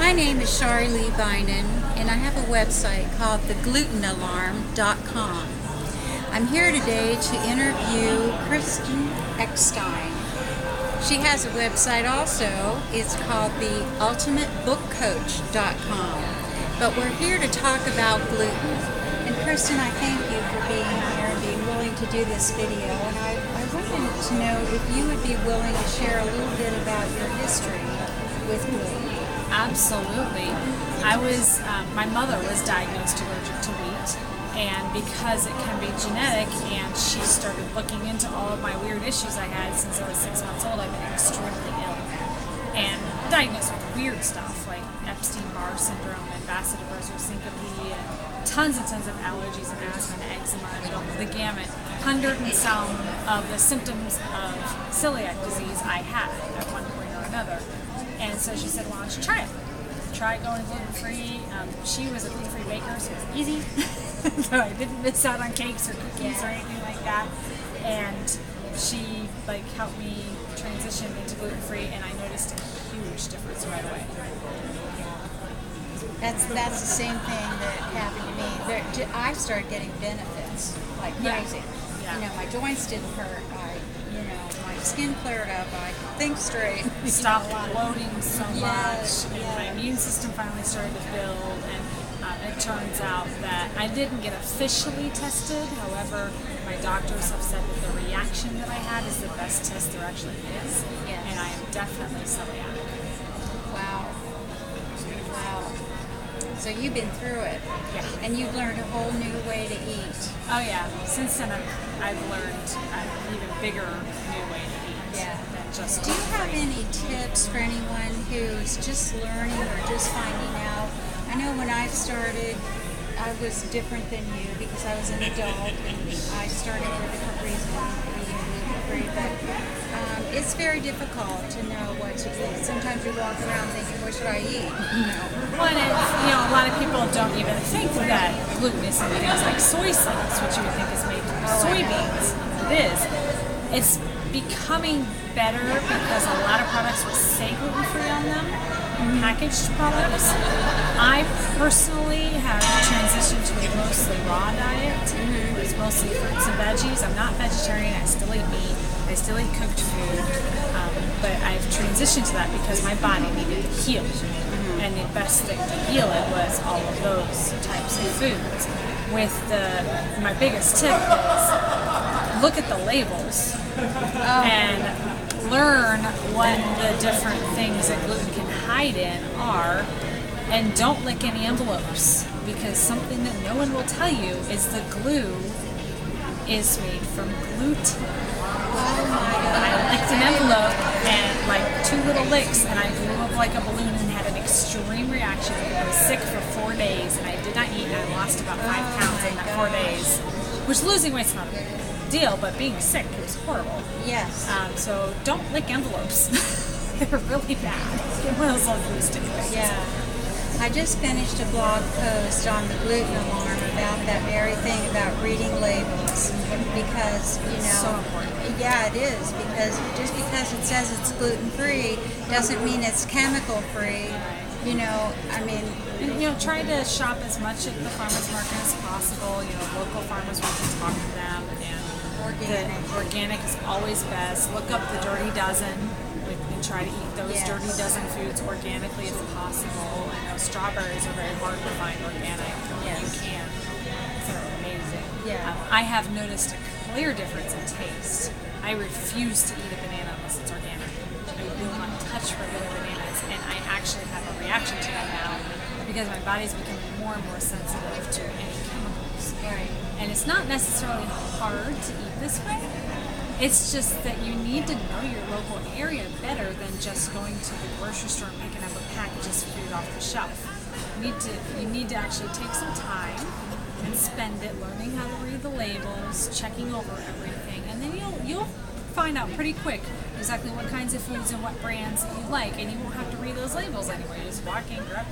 My name is Shari Lee Binen, and I have a website called TheGlutenAlarm.com. I'm here today to interview Kristen Eckstine. She has a website also. It's called TheUltimateBookCoach.com. But we're here to talk about gluten. And Kristen, I thank you for being here and being willing to do this video. And I wanted to know if you would be willing to share a little bit about your history with gluten. Absolutely. My mother was diagnosed allergic to wheat, and because it can be genetic, and she started looking into all of my weird issues I had since I was 6 months old. I've been extremely ill and diagnosed with weird stuff like Eckstine syndrome and vasovagal syncope and tons of allergies and asthma and eczema and the gamut. 100 and some of the symptoms of celiac disease I had at one point or another. And so she said, why don't you try it? Try going gluten-free. She was a gluten-free baker, so it was easy. So I didn't miss out on cakes or cookies or anything like that. And she helped me transition into gluten-free, and I noticed a huge difference right away. That's the same thing that happened to me. I started getting benefits like crazy. Yeah. My joints didn't hurt. My skin cleared up. I could think straight. Stopped bloating so Yes, much. And my immune system finally started to build. And it turns out that I didn't get officially tested. However, my doctors have said that the reaction that I had is the best test there actually is. Yes. And I am definitely celiac. Wow. So you've been through it. Yeah. And you've learned a whole new way to eat. Oh yeah. Since then, I've learned an even bigger new way to eat. Yeah. Than just Do you have gluten-free. any tips for anyone who's just learning or just finding out? I know when I started, I was different than you because I was an adult and I started for a different reason, eating gluten-free, but it's very difficult to know what to eat. Sometimes you walk around thinking, what should I eat? One is, a lot of people don't even think that gluten is in things like soy sauce, which you would think is made from soybeans. It is. It's becoming better because a lot of products will say gluten-free on them, packaged products. I personally have transitioned to a mostly raw diet. It's mostly fruits and veggies. I'm not vegetarian. I still eat meat. I still eat cooked food. But I've transitioned to that because my body needed to heal. And the best thing to heal it was all of those types of foods. My biggest tip is look at the labels and learn what the different things that gluten can hide in are, and don't lick any envelopes, because something that no one will tell you is the glue is made from gluten. I licked an envelope and 2 little licks, and I blew up like a balloon and had an extreme reaction. I was sick for 4 days, and I did not eat, and I lost about 5 pounds in that 4 days, which losing weight's not a big deal, but being sick was horrible. Yes. So don't lick envelopes. They're really bad. Get one of those little glue stick things. Yeah. I just finished a blog post on the Gluten Alarm about that very thing, about reading labels, because, So important. Yeah, it is, because just because it says it's gluten-free doesn't mean it's chemical-free. Try to shop as much at the farmers market as possible. Local farmers, we can talk to them, and organic is always best. Look up the Dirty Dozen and try to eat those Dirty Dozen foods organically if possible. I know strawberries are very hard to find organic. Yes. You can. They're amazing. Yeah. I have noticed a clear difference in taste. I refuse to eat a banana unless it's organic. I will not touch regular bananas, and I actually have a reaction to that now because my body's becoming more and more sensitive to any chemicals. Right. And it's not necessarily hard to eat this way. It's just that you need to know your local area better than just going to the grocery store and picking up a package of food off the shelf. You need to actually take some time and spend it learning how to read the labels, checking over everything, and then you'll find out pretty quick exactly what kinds of foods and what brands that you like, and you won't have to read those labels anymore. You just walk in, grab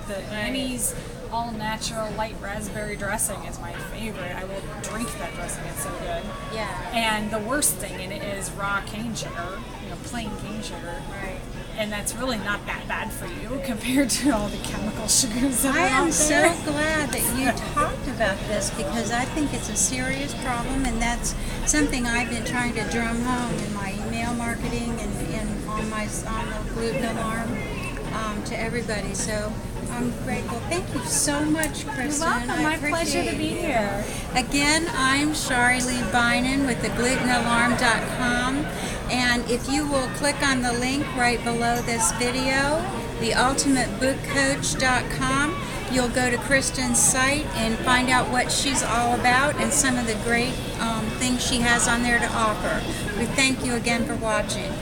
the Annie's all natural light raspberry dressing is my favorite. I will drink that dressing, it's so good. Yeah. And the worst thing in it is raw cane sugar, plain cane sugar. Right. And that's really not that bad for you compared to all the chemical sugars that I are am out so there. glad that you talked about this because I think it's a serious problem, and that's something I've been trying to drum home in my email marketing and on the Gluten Alarm to everybody. So I'm grateful. Thank you so much, Kristen. You're welcome. I My pleasure to appreciate be you. here. Again, I'm Shari Lee Bynum with TheGlutenAlarm.com, and if you will click on the link right below this video, TheUltimateBookCoach.com, you'll go to Kristen's site and find out what she's all about and some of the great things she has on there to offer. We thank you again for watching.